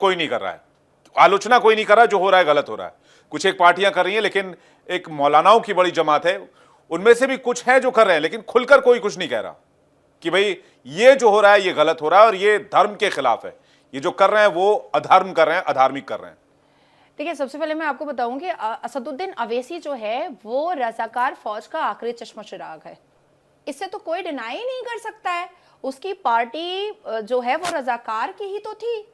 कोई नहीं कर रहा है, आलोचना कोई नहीं कर रहा, जो हो रहा है गलत हो रहा है। कुछ एक पार्टियां कर रही हैं, लेकिन एक मौलानाओं की बड़ी जमात है, उनमें से भी कुछ है जो कर रहे हैं, लेकिन खुलकर कोई कुछ नहीं कह रहा कि भाई ये जो हो रहा है ये गलत हो रहा है और ये धर्म के खिलाफ है, ये जो कर रहे हैं वो अधर्म कर रहे हैं, अधार्मिक कर रहे हैं। देखिए, सबसे पहले मैं आपको बताऊं कि असदुद्दीन अवैसी जो है वो रजाकार फौज का आखिरी चश्मा चिराग है। इससे तो कोई डिनाई नहीं कर सकता है। उसकी पार्टी जो है वो रजाकार की ही तो थी,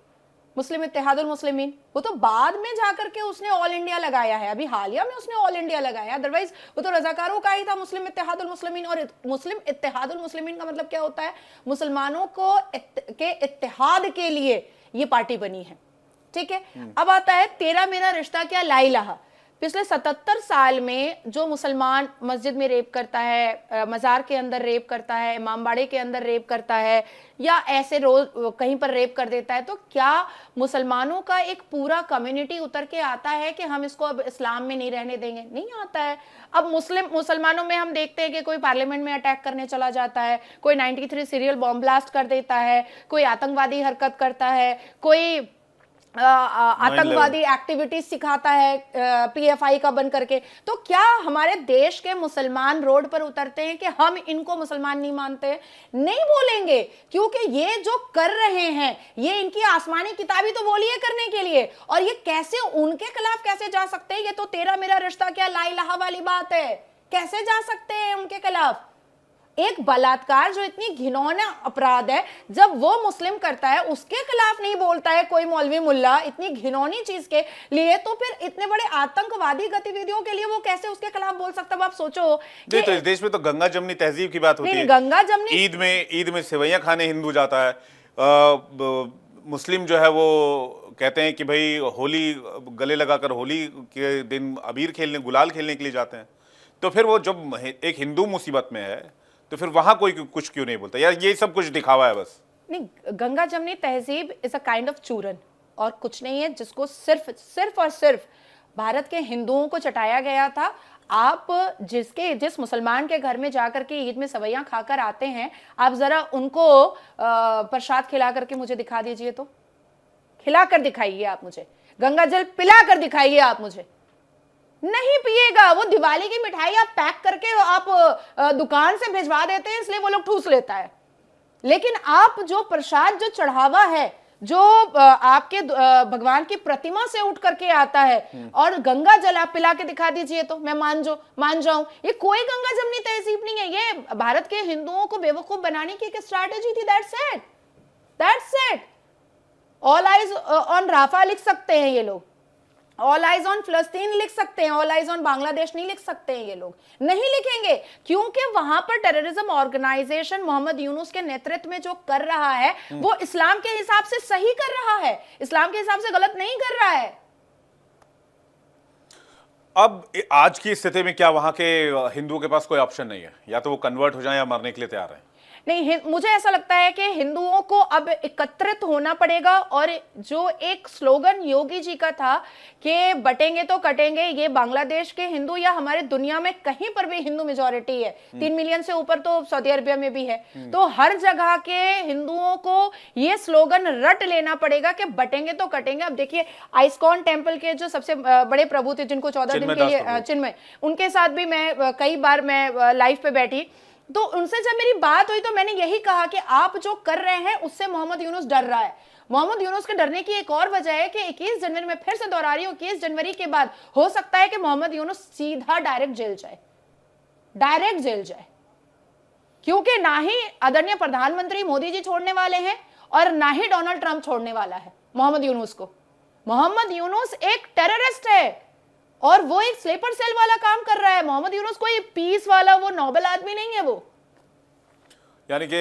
मुस्लिम इत्तेहादुल मुस्लिमीन। वो तो बाद में जाकर के उसने ऑल इंडिया लगाया है, अभी हालिया में उसने ऑल इंडिया लगाया, अदरवाइज वो तो रजाकारों का ही था, मुस्लिम इत्तेहादुल मुस्लिमीन। और मुस्लिम इत्तेहादुल मुस्लिमीन का मतलब क्या होता है? मुसलमानों को के इत्तेहाद के लिए ये पार्टी बनी है, ठीक है। अब आता है तेरा मेरा रिश्ता क्या ला इलाहा। पिछले 77 साल में जो मुसलमान मस्जिद में रेप करता है, मज़ार के अंदर रेप करता है, इमामबाड़े के अंदर रेप करता है, या ऐसे रोज कहीं पर रेप कर देता है, तो क्या मुसलमानों का एक पूरा कम्युनिटी उतर के आता है कि हम इसको अब इस्लाम में नहीं रहने देंगे? नहीं आता है। अब मुसलमानों में हम देखते हैं कि कोई पार्लियामेंट में अटैक करने चला जाता है, कोई 93 सीरियल बॉम्ब ब्लास्ट कर देता है, कोई आतंकवादी हरकत करता है, कोई आतंकवादी एक्टिविटीज सिखाता है पीएफआई का बन करके। तो क्या हमारे देश के मुसलमान रोड पर उतरते हैं कि हम इनको मुसलमान नहीं मानते? नहीं बोलेंगे, क्योंकि ये जो कर रहे हैं ये इनकी आसमानी किताबी तो बोली है करने के लिए, और ये कैसे उनके खिलाफ कैसे जा सकते हैं? ये तो तेरा मेरा रिश्ता क्या ला इलाहा वाली बात है। कैसे जा सकते हैं उनके खिलाफ? एक बलात्कार जो इतनी घिनौना अपराध है, जब वो मुस्लिम करता है उसके खिलाफ नहीं बोलता है कोई मौलवी मुल्ला इतनी घिनौनी चीज के लिए, तो फिर इतने बड़े आतंकवादी गतिविधियों के लिए वो कैसे उसके खिलाफ बोल सकता है? आप सोचो नहीं, तो इस देश में तो गंगा जमनी तहजीब की बात होती है। गंगा जमनी ईद में सेवैयां खाने हिंदू जाता है, मुस्लिम जो है वो कहते हैं कि भाई होली गले लगाकर होली के दिन अबीर खेलने, गुलाल खेलने के लिए जाते हैं। तो फिर वो जब एक हिंदू मुसीबत में है तो फिर वहां कोई कुछ क्यों नहीं बोलता? यार ये सब कुछ दिखावा है बस। नहीं, गंगा जमनी तहजीब इज अ काइंड ऑफ चूरन और कुछ नहीं है, जिसको सिर्फ और सिर्फ भारत के हिंदुओं को चटाया गया था। आप जिस मुसलमान के घर में जाकर के ईद में सवैयां खाकर आते हैं, आप जरा उनको प्रसाद खिला करके मुझे दिखा दीजिए, तो खिला कर दिखाइए आप मुझे, गंगा जल पिला कर दिखाइए आप मुझे। नहीं पिएगा। वो दिवाली की मिठाई आप पैक करके आप दुकान से भिजवा देते हैं, इसलिए वो लोग ठूस लेता है। लेकिन आप जो प्रसाद, जो चढ़ावा है, जो आपके भगवान की प्रतिमा से उठ करके आता है, और गंगा जल आप पिला के दिखा दीजिए तो मैं मान जाऊं। ये कोई गंगा जमनी तहजीब नहीं है, ये भारत के हिंदुओं को बेवकूफ बनाने की एक स्ट्रैटेजी थी। That's it. All eyes on Rafah लिख सकते हैं ये लोग, ऑल आइज ऑन फिलिस्तीन लिख सकते हैं, ऑल आइज ऑन बांग्लादेश नहीं लिख सकते हैं। ये लोग नहीं लिखेंगे, क्योंकि वहां पर टेररिज्म ऑर्गेनाइजेशन मोहम्मद यूनुस के नेतृत्व में जो कर रहा है वो इस्लाम के हिसाब से सही कर रहा है, इस्लाम के हिसाब से गलत नहीं कर रहा है। अब आज की स्थिति में क्या वहां के हिंदुओं के पास कोई ऑप्शन नहीं है? या तो वो कन्वर्ट हो जाए या मरने के लिए तैयार है। नहीं, मुझे ऐसा लगता है कि हिंदुओं को अब एकत्रित होना पड़ेगा, और जो एक स्लोगन योगी जी का था कि बटेंगे तो कटेंगे, ये बांग्लादेश के हिंदू या हमारे दुनिया में कहीं पर भी हिंदू मेजॉरिटी है, 3 मिलियन से ऊपर तो सऊदी अरबिया में भी है, तो हर जगह के हिंदुओं को ये स्लोगन रट लेना पड़ेगा कि बटेंगे तो कटेंगे। अब देखिए, आइस्कॉन टेम्पल के जो सबसे बड़े प्रभु थे, जिनको 14 दिन के लिए चिन्मय, उनके साथ भी मैं कई बार मैं लाइव पे बैठी, तो उनसे जब मेरी बात हुई तो मैंने यही कहा कि आप जो कर रहे हैं उससे मोहम्मद यूनुस डर रहा है। मोहम्मद यूनुस के डरने की एक और वजह है कि 21 जनवरी में, फिर से दोहरा रही हूं, 21 जनवरी के बाद हो सकता है कि मोहम्मद यूनुस सीधा डायरेक्ट जेल जाए, क्योंकि ना ही आदरणीय प्रधानमंत्री मोदी जी छोड़ने वाले हैं और ना ही डोनाल्ड ट्रंप छोड़ने वाला है मोहम्मद यूनुस को। मोहम्मद यूनुस एक टेररिस्ट है और वो एक स्लीपर सेल वाला काम कर रहा है। मोहम्मद यूनुस कोई पीस वाला, वो नोबेल आदमी नहीं है वो। यानी कि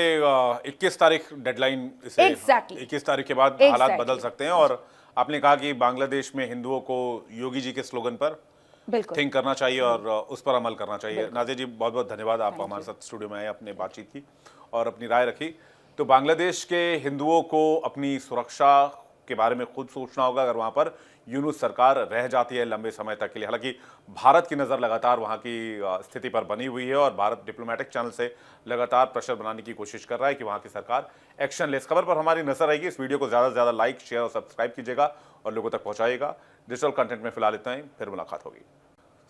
21 तारीख डेडलाइन, इसे 21 तारीख के बाद हालात बदल सकते हैं। और आपने कहा कि बांग्लादेश में हिंदुओं को योगी जी के स्लोगन पर थिंक करना चाहिए और उस पर अमल करना चाहिए। नाज़िया जी, बहुत बहुत धन्यवाद, आप हमारे साथ स्टूडियो में आए, अपने बातचीत की और अपनी राय रखी। तो बांग्लादेश के हिंदुओं को अपनी सुरक्षा के बारे में खुद सोचना होगा अगर वहां पर यूनुस सरकार रह जाती है लंबे समय तक के लिए। हालांकि भारत की नज़र लगातार वहां की स्थिति पर बनी हुई है और भारत डिप्लोमेटिक चैनल से लगातार प्रेशर बनाने की कोशिश कर रहा है कि वहां की सरकार एक्शन ले। इस खबर पर हमारी नजर रहेगी। इस वीडियो को ज़्यादा से ज़्यादा लाइक, शेयर और सब्सक्राइब कीजिएगा और लोगों तक पहुंचाइएगा। डिजिटल कंटेंट में फिलहाल इतना ही, फिर मुलाकात होगी।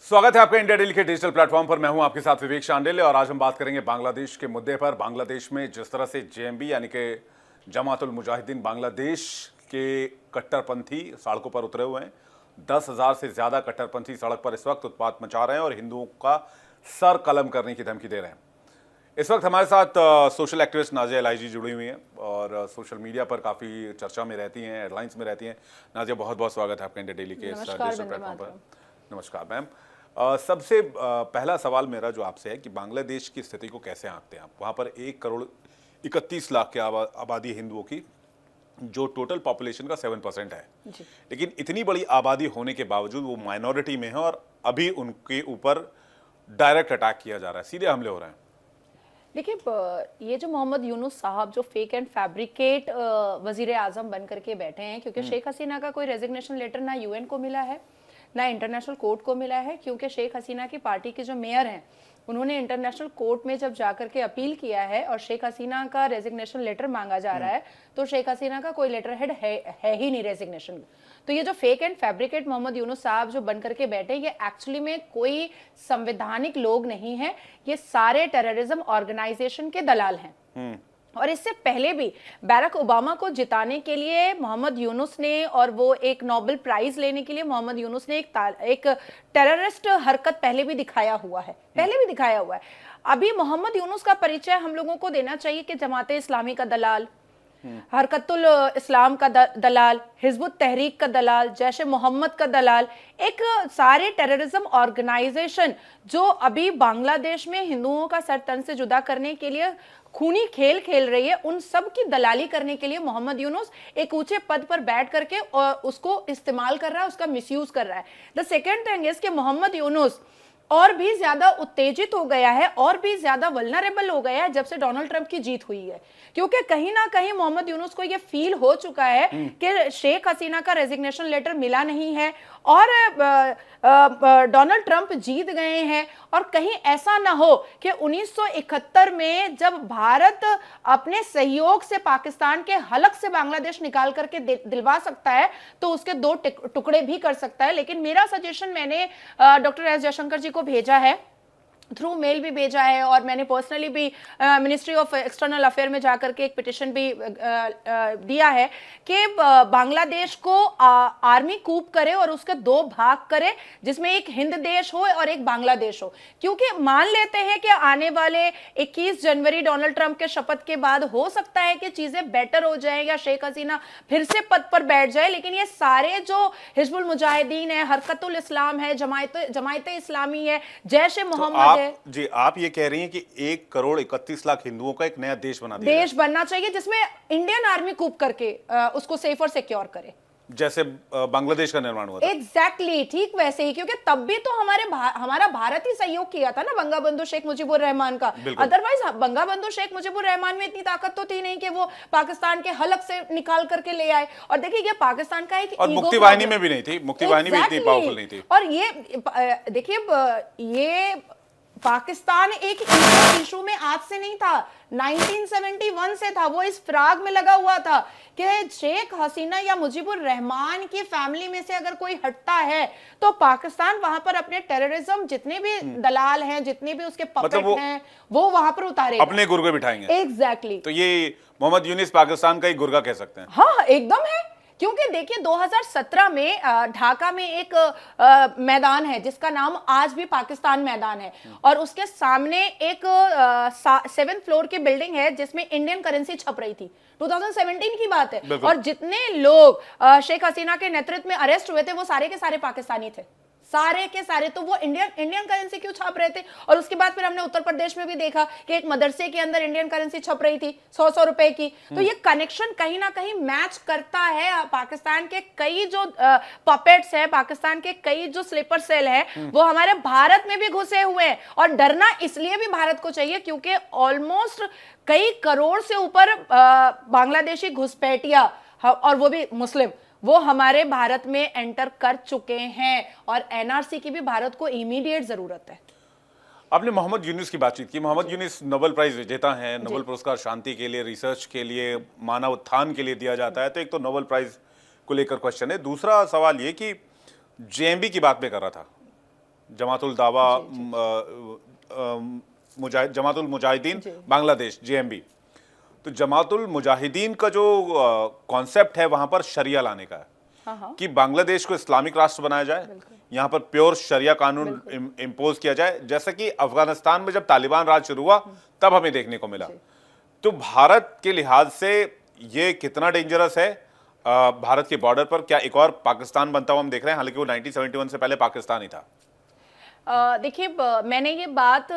स्वागत है आपका इंडिया डेली के डिजिटल प्लेटफॉर्म पर। मैं हूं आपके साथ विवेक शांडिल्य और आज हम बात करेंगे बांग्लादेश के मुद्दे पर। बांग्लादेश में जिस तरह से जेएमबी यानी कि जमातुल मुजाहिदीन बांग्लादेश के कट्टरपंथी सड़कों पर उतरे हुए हैं। 10,000 से ज्यादा कट्टरपंथी सड़क पर इस वक्त उत्पात मचा रहे हैं और हिंदुओं का सर कलम करने की धमकी दे रहे हैं। इस वक्त हमारे साथ सोशल एक्टिविस्ट नाजिया एलआईजी जुड़ी हुई हैं और सोशल मीडिया पर काफ़ी चर्चा में रहती हैं, हेडलाइंस में रहती हैं। नाजिया, बहुत बहुत स्वागत है आपका इंडिया डेली के डिजिटल प्लेटफॉर्म पर। नमस्कार मैम। सबसे पहला सवाल मेरा जो आपसे है कि बांग्लादेश की स्थिति को कैसे आंकते हैं आप? वहाँ पर 1,31,00,000 की आबादी हिंदुओं की, जो टोटल पॉपुलेशन का 7% है, लेकिन इतनी बड़ी आबादी होने के बावजूद वो माइनॉरिटी में है और अभी उनके ऊपर डायरेक्ट अटैक किया जा रहा है, सीधे हमले हो रहे हैं। देखिए, ये जो मोहम्मद यूनुस साहब जो फेक एंड फैब्रिकेट वजीर आजम बन करके बैठे हैं, क्योंकि शेख हसीना का कोई रेजिग्नेशन लेटर ना यूएन को मिला है ना इंटरनेशनल कोर्ट को मिला है, क्योंकि शेख हसीना की पार्टी के जो मेयर हैं उन्होंने इंटरनेशनल कोर्ट में जब जाकर के अपील किया है और शेख हसीना का रेजिग्नेशन लेटर मांगा जा रहा है, तो शेख हसीना का कोई लेटर हेड है ही नहीं रेजिग्नेशन। तो ये जो fake and fabricate Mohammad Yunus sahab जो बन करके बैठे, ये एक्चुअली में कोई संवैधानिक लोग नहीं है, ये सारे टेररिज्म ऑर्गेनाइजेशन के दलाल हैं। और इससे पहले भी बैरक ओबामा को जिताने के लिए मोहम्मद यूनुस ने, और वो एक नोबेल प्राइज लेने के लिए मोहम्मद यूनुस ने एक टेररिस्ट हरकत पहले भी दिखाया हुआ है, अभी मोहम्मद यूनुस का परिचय हम लोगों को देना चाहिए कि जमाते इस्लामी का दलाल, हरकतुल इस्लाम का दलाल, हिजबुत तहरीक का दलाल, जैश मोहम्मद का दलाल, एक सारे टेररिज्म ऑर्गेनाइजेशन जो अभी बांग्लादेश में हिंदुओं का सर तन से जुदा करने के लिए खूनी खेल खेल रही है, उन सब की दलाली करने के लिए मोहम्मद यूनुस एक ऊंचे पद पर बैठ करके और उसको इस्तेमाल कर रहा है, उसका मिसयूज कर रहा है। द सेकेंड थिंग इज कि मोहम्मद यूनुस और भी ज्यादा उत्तेजित हो गया है और भी ज्यादा वल्नरेबल हो गया है जब से डोनाल्ड ट्रंप की जीत हुई है, क्योंकि कहीं ना कहीं मोहम्मद यूनुस को यह फील हो चुका है कि शेख हसीना का रेजिग्नेशन लेटर मिला नहीं है और डोनाल्ड ट्रंप जीत गए हैं, और कहीं ऐसा ना हो कि 1971 में जब भारत अपने सहयोग से पाकिस्तान के हलक से बांग्लादेश निकाल करके दिलवा सकता है तो उसके 2 टुकड़े भी कर सकता है। लेकिन मेरा सजेशन मैंने डॉक्टर एस जयशंकर जी को भेजा है, थ्रू मेल भी भेजा है, और मैंने पर्सनली भी मिनिस्ट्री ऑफ एक्सटर्नल अफेयर में जाकर के एक पिटिशन भी दिया है कि बांग्लादेश को आर्मी कूप करे और उसके 2 भाग करे, जिसमें एक हिंद देश हो और एक बांग्लादेश हो। क्योंकि मान लेते हैं कि आने वाले 21 जनवरी डोनाल्ड ट्रंप के शपथ के बाद हो सकता है कि चीजें बेटर हो जाए या शेख हसीना फिर से पद पर बैठ जाए, लेकिन ये सारे जो हिजबुल मुजाहिदीन है, हरकतुल इस्लाम है, जमायते इस्लामी है, जैश मोहम्मद, जी आप ये कह रही हैं कि 1,31,00,000 हिंदुओं का एक नया देश बनना चाहिए जिसमें इंडियन आर्मी कूप करके उसको सेफ और सिक्योर करे, जैसे बांग्लादेश का निर्माण हुआ था। एग्जैक्टली ठीक वैसे ही, क्योंकि तब भी तो हमारा भारत ही सहयोग किया था ना बंगाबंधु शेख मुजीबुर रहमान का। अदरवाइज बंगाबंधु शेख मुजीबुर रहमान में इतनी ताकत तो थी नहीं कि वो पाकिस्तान के हलक से निकाल करके ले आए। और देखिए, ये पाकिस्तान का एक मुक्ति वाहिनी में भी नहीं थी, मुक्ति वाहिनी भी इतनी पावरफुल नहीं थी। और ये देखिए, ये पाकिस्तान एक इशू में आज से नहीं था, 1971 से था। वो इस फ्राग में लगा हुआ था कि शेख हसीना या मुजीबुर रहमान की फैमिली में से अगर कोई हटता है तो पाकिस्तान वहां पर अपने टेररिज्म जितने भी दलाल हैं, जितने भी उसके पपेट हैं, वो वहां पर उतारेगा, अपने गुर्गे बिठाएंगे। एग्जैक्टली। तो ये मोहम्मद यूनुस पाकिस्तान का एक गुर्गा कह सकते हैं। हाँ, एकदम है। क्योंकि देखिए, 2017 में ढाका में एक मैदान है जिसका नाम आज भी पाकिस्तान मैदान है, और उसके सामने एक 7th फ्लोर की बिल्डिंग है जिसमें इंडियन करेंसी छप रही थी। 2017 की बात है, और जितने लोग शेख हसीना के नेतृत्व में अरेस्ट हुए थे वो सारे के सारे पाकिस्तानी थे, सारे के सारे। तो वो इंडियन करेंसी क्यों छाप रहे थे? और उसके बाद फिर हमने उत्तर प्रदेश में भी देखा कि एक मदरसे के अंदर इंडियन करेंसी छप रही थी 100 रुपए की। तो ये कनेक्शन कहीं ना कहीं मैच करता है। पाकिस्तान के कई जो पपेट्स है, पाकिस्तान के कई जो स्लीपर सेल है, वो हमारे भारत में भी घुसे हुए हैं। और डरना इसलिए भी भारत को चाहिए क्योंकि ऑलमोस्ट कई करोड़ से ऊपर बांग्लादेशी घुसपैठिया और वो भी मुस्लिम, वो हमारे भारत में एंटर कर चुके हैं और एनआरसी की भी भारत को इमीडिएट जरूरत है। आपने मोहम्मद यूनुस की बातचीत की। मोहम्मद यूनुस नोबेल प्राइज विजेता हैं, नोबेल पुरस्कार शांति के लिए, रिसर्च के लिए, मानव उत्थान के लिए दिया जाता है। तो एक तो नोबेल प्राइज को लेकर क्वेश्चन है। दूसरा सवाल ये कि जेएमबी की बात में कर रहा था, जमातुल दावा जमातुल मुजाहिदीन बांग्लादेश, जेएमबी। तो जमातुल मुजाहिदीन का जो कॉन्सेप्ट है वहां पर शरिया लाने का है, कि बांग्लादेश को इस्लामिक राष्ट्र बनाया जाए, यहां पर प्योर शरिया कानून इम्पोज किया जाए, जैसा कि अफगानिस्तान में जब तालिबान राज शुरू हुआ तब हमें देखने को मिला। तो भारत के लिहाज से ये कितना डेंजरस है? भारत के बॉर्डर पर क्या एक और पाकिस्तान बनता हुआ हम देख रहे हैं? हालांकि वो 1971 से पहले पाकिस्तान ही था। देखिए, मैंने ये बात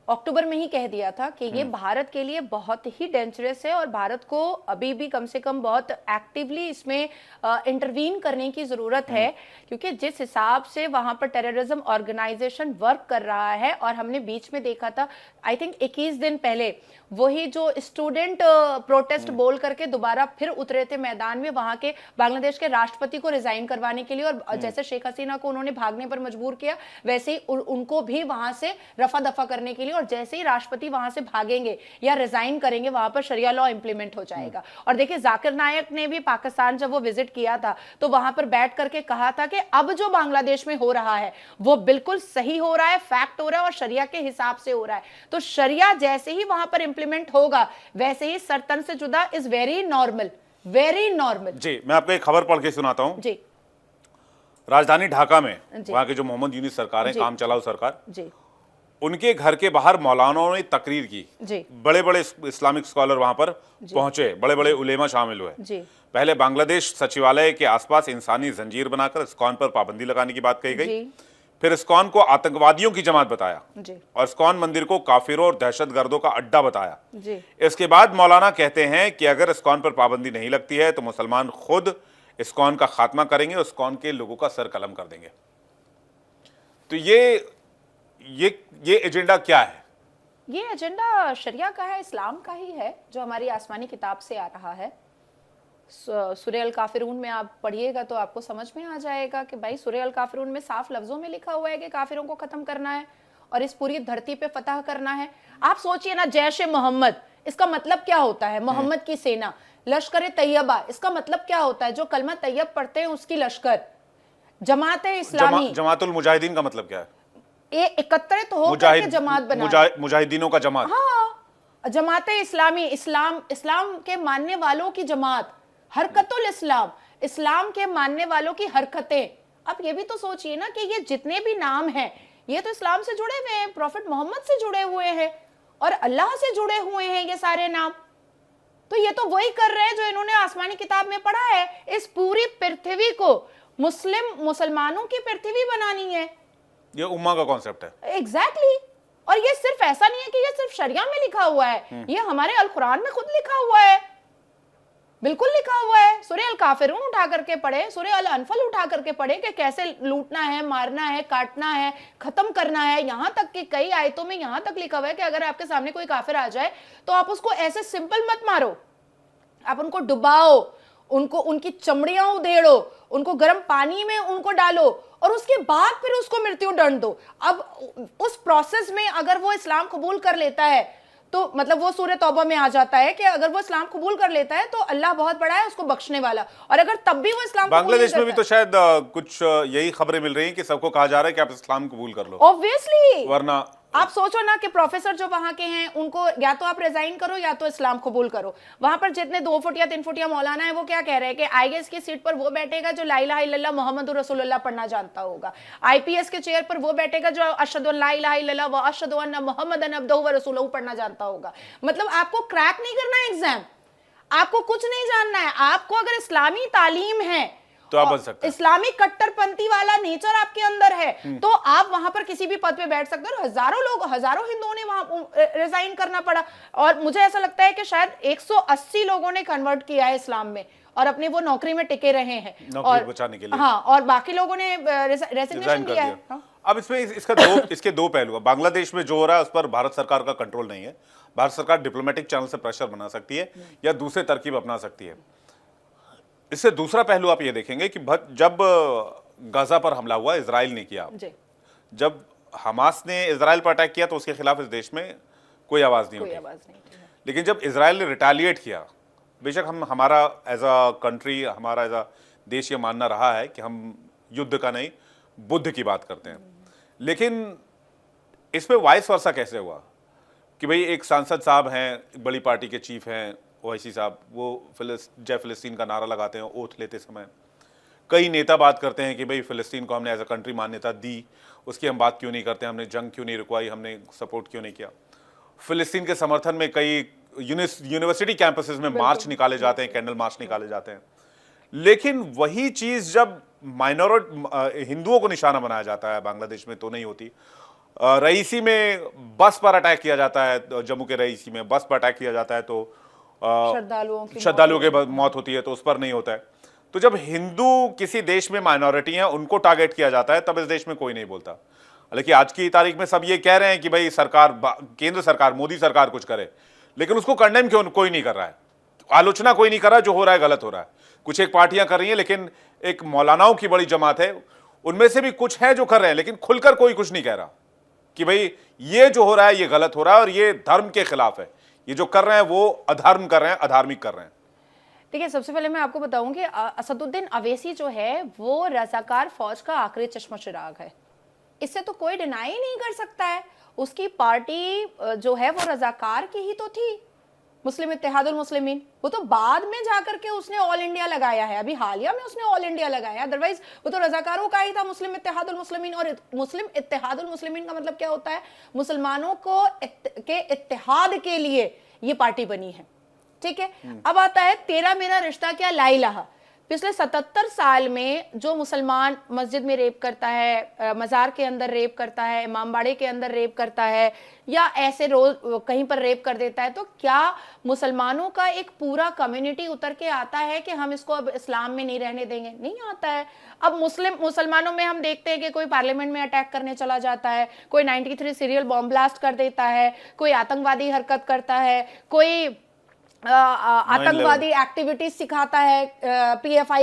अक्टूबर में ही कह दिया था कि ये भारत के लिए बहुत ही डेंजरस है और भारत को अभी भी कम से कम बहुत एक्टिवली इसमें इंटरवीन करने की जरूरत है, क्योंकि जिस हिसाब से वहां पर टेररिज्म ऑर्गेनाइजेशन वर्क कर रहा है, और हमने बीच में देखा था, आई थिंक 21 दिन पहले वही जो स्टूडेंट प्रोटेस्ट बोल करके दोबारा फिर उतरे थे मैदान में, वहां के बांग्लादेश के राष्ट्रपति को रिजाइन करवाने के लिए, और जैसे शेख हसीना को उन्होंने भागने पर मजबूर किया, वैसे ही उनको भी वहां से रफा दफा करने के लिए, और जैसे ही राष्ट्रपति वहां से भागेंगे या रिजाइन करेंगे, वहां पर शरिया लॉ इंप्लीमेंट हो जाएगा। और देखिए, जाकिर नायक ने भी पाकिस्तान जब वो विजिट किया था तो वहां पर बैठ करके कहा था कि अब जो बांग्लादेश में हो रहा है वो बिल्कुल सही हो रहा है, फैक्ट हो रहा है और शरिया के हिसाब से हो रहा है। तो शरिया जैसे ही वहां पर इंप्लीमेंट होगा, वैसे ही सरतन से जुदा is very normal, very normal. जी, मैं आपको एक खबर पढ़ के सुनाता हूं। जी, राजधानी ढाका में वहां के जो मोहम्मद यूनुस सरकार है, काम चलाऊ सरकार, जी, उनके घर के बाहर मौलानाओं ने तकरीर की। जी, बड़े बड़े इस्लामिक स्कॉलर वहां पर पहुंचे, बड़े बड़े उलेमा शामिल हुए। जी, पहले बांग्लादेश सचिवालय के आसपास इंसानी जंजीर बनाकर इस्कॉन पर पाबंदी लगाने की बात कही गई। फिर इस्कॉन को आतंकवादियों की जमात बताया और इस्कॉन मंदिर को काफिरों और दहशतगर्दों का अड्डा बताया। इसके बाद मौलाना कहते हैं कि अगर इस्कॉन पर पाबंदी नहीं लगती है तो मुसलमान खुद इस्कॉन का खात्मा करेंगे और इस्कॉन के लोगों का सर कलम कर देंगे। तो ये एजेंडा क्या है? ये एजेंडा शरिया का है, इस्लाम का ही है, जो हमारी आसमानी किताब से आ रहा है। सूरह अल काफिरून में आप पढ़िएगा तो आपको समझ में आ जाएगा कि भाई सूरह अल काफिरून में साफ लफ्जों में लिखा हुआ है कि काफिरों को खत्म करना है और इस पूरी धरती पे फतह करना है। आप सोचिए ना, जैश ए मोहम्मद, इसका मतलब क्या होता है? मोहम्मद की सेना। लश्कर तैयबा, इसका मतलब क्या होता है? जो कलमा तैयब पढ़ते हैं उसकी लश्कर। जमात इस्लामी, जमातुल मुजाहिदीन का मतलब क्या है? ये एकत्रित होकर के जमात बना, मुजाहिदीनों का जमात। हाँ, जमात इस्लामी, इस्लाम के मानने वालों की जमात, हरकतुल इस्लाम, इस्लाम के मानने वालों की हरकतें। अब ये भी तो सोचिए ना कि ये जितने भी नाम हैं ये तो इस्लाम से जुड़े हुए हैं, प्रॉफिट मोहम्मद से जुड़े हुए हैं और अल्लाह से जुड़े हुए हैं ये सारे नाम। तो ये तो वही कर रहे हैं जो इन्होंने आसमानी किताब में पढ़ा है। इस पूरी पृथ्वी को मुसलमानों की पृथ्वी बनानी है। ये उम्मा का कॉन्सेप्ट है। एग्जैक्टली। और ये सिर्फ ऐसा नहीं है कि ये सिर्फ शरिया में लिखा हुआ है, ये हमारे अल कुरान में खुद लिखा हुआ है, बिल्कुल लिखा हुआ है। सूरह अल काफिरून उठा करके पढ़े, सूरह अल अनफल उठा करके पढ़े कि कैसे लूटना है, मारना है, काटना है, खत्म करना है। यहां तक कि कई आयतों में यहां तक लिखा हुआ है कि अगर आपके सामने कोई काफिर आ जाए तो आप उसको ऐसे सिंपल मत मारो, आप उनको डुबाओ, उनको उनकी चमड़ियां उधेड़ो, उनको गर्म पानी में उनको डालो और उसके बाद फिर उसको मृत्यु दंड दो। अब उस प्रोसेस में अगर वो इस्लाम कबूल कर लेता है तो मतलब वो सूरह तौबा में आ जाता है कि अगर वो इस्लाम कबूल कर लेता है तो अल्लाह बहुत बड़ा है, उसको बख्शने वाला। और अगर तब भी वो इस्लाम बांग्लादेश में भी तो शायद कुछ यही खबरें मिल रही हैं कि सबको कहा जा रहा है कि आप इस्लाम कबूल कर लो, ऑब्वियसली। वरना आप सोचो ना कि प्रोफेसर जो वहां के हैं उनको या तो आप रिजाइन करो या तो इस्लाम कबूल करो। वहां पर जितने 2 फुट या 3 फुट या मौलाना है वो क्या कह रहे हैं कि आईएएस की सीट पर वो बैठेगा जो ला इलाहा इल्लल्लाह मुहम्मदुर रसूलुल्लाह पढ़ना जानता होगा, आईपीएस के चेयर पर वो बैठेगा जो अशहदु अल्ला इलाहा इल्लल्लाह व अशहदु अन्ना मुहम्मदन अब्दुहु व रसूलुहु पढ़ना जानता होगा। मतलब आपको क्रैक नहीं करना है एग्जाम, आपको कुछ नहीं जानना है। आपको अगर इस्लामी तालीम है तो आप बन सकते हैं, इस्लामिक कट्टरपंथी वाला नेचर आपके अंदर है तो आप वहां पर किसी भी पद पे बैठ सकते हो। हजारों लोग, हजारों हिंदुओं ने वहां रिजाइन करना पड़ा और मुझे ऐसा लगता है कि शायद 180 लोगों ने कन्वर्ट किया है इस्लाम में और अपनी वो नौकरी में टिके रहे हैं, नौकरी बचाने के लिए। हाँ, और बाकी लोगों ने रेजिग्नेशन किया है। हाँ? अब इसमें इसके दो पहलू हैं। बांग्लादेश में जो हो रहा है उस पर भारत सरकार का कंट्रोल नहीं है। भारत सरकार डिप्लोमेटिक चैनल से प्रेशर बना सकती है या दूसरे तरकीब अपना सकती है। इससे दूसरा पहलू आप ये देखेंगे कि जब गाजा पर हमला हुआ, इजराइल ने किया, जी, जब हमास ने इजराइल पर अटैक किया तो उसके खिलाफ इस देश में कोई आवाज नहीं कोई उठी। आवाज नहीं थी। लेकिन जब इजराइल ने रिटालिएट किया, बेशक हमारा एज अ कंट्री, हमारा एज अ देश ये मानना रहा है कि हम युद्ध का नहीं, बुद्ध की बात करते हैं, लेकिन इसमें वाइस वर्सा कैसे हुआ कि भाई एक सांसद साहब हैं, बड़ी पार्टी के चीफ हैं, ओवैसी साहब, वो जय फिलिस्तीन का नारा लगाते हैं ओथ लेते समय। कई नेता बात करते हैं कि भाई फिलिस्तीन को हमने एज अ कंट्री मान्यता दी, उसकी हम बात क्यों नहीं करते, हमने जंग क्यों नहीं रुकवाई, हमने सपोर्ट क्यों नहीं किया। फिलिस्तीन के समर्थन में कई यूनिवर्सिटी कैंपसेस में मार्च निकाले जाते हैं, कैंडल मार्च निकाले जाते हैं। लेकिन वही चीज जब माइनॉरिटी हिंदुओं को निशाना बनाया जाता है, बांग्लादेश में तो नहीं होती, रईसी में बस पर अटैक किया जाता है, जम्मू के रईसी में बस पर अटैक किया जाता है तो श्रद्धालुओं की मौत होती है, तो उस पर नहीं होता है। तो जब हिंदू किसी देश में माइनॉरिटी हैं, उनको टारगेट किया जाता है, तब इस देश में कोई नहीं बोलता। हालांकि आज की तारीख में सब ये कह रहे हैं कि भाई सरकार, केंद्र सरकार, मोदी सरकार कुछ करे, लेकिन उसको कंडेम क्यों कोई नहीं कर रहा है, आलोचना कोई नहीं कर रहा। जो हो रहा है गलत हो रहा है। कुछ एक पार्टियां कर रही हैं, लेकिन एक मौलानाओं की बड़ी जमात है, उनमें से भी कुछ है जो कर रहे हैं, लेकिन खुलकर कोई कुछ नहीं कह रहा कि भाई ये जो हो रहा है ये गलत हो रहा है और ये धर्म के खिलाफ है, ये जो कर रहे हैं वो अधर्म कर रहे हैं, अधार्मिक कर रहे हैं। देखिए, सबसे पहले मैं आपको बताऊं कि असदुद्दीन अवैसी जो है वो रजाकार फौज का आखिरी चश्मा चिराग है। इससे तो कोई डिनाई नहीं कर सकता है। उसकी पार्टी जो है वो रजाकार की ही तो थी, मुस्लिम इत्तेहादुल मुस्लिमीन। वो तो बाद में जाकर के उसने ऑल इंडिया लगाया है, अभी हालिया में उसने ऑल इंडिया लगाया, अदरवाइज वो तो रजाकारों का ही था, मुस्लिम इत्तेहादुल मुस्लिमीन। और मुस्लिम इत्तेहादुल मुस्लिमीन का मतलब क्या होता है? मुसलमानों को के इत्तेहाद के लिए ये पार्टी बनी है, ठीक है। अब आता है तेरा मेरा रिश्ता क्या ला इलाहा। पिछले 77 साल में जो मुसलमान मस्जिद में रेप करता है, मजार के अंदर रेप करता है, इमामबाड़े के अंदर रेप करता है, या ऐसे रोज कहीं पर रेप कर देता है, तो क्या मुसलमानों का एक पूरा कम्युनिटी उतर के आता है कि हम इसको अब इस्लाम में नहीं रहने देंगे? नहीं आता है। अब मुसलमानों में हम देखते हैं कि कोई पार्लियामेंट में अटैक करने चला जाता है, कोई 93 सीरियल बॉम्ब ब्लास्ट कर देता है, कोई आतंकवादी हरकत करता है, कोई आतंकवादी एक्टिविटीज सिखाता है, PFI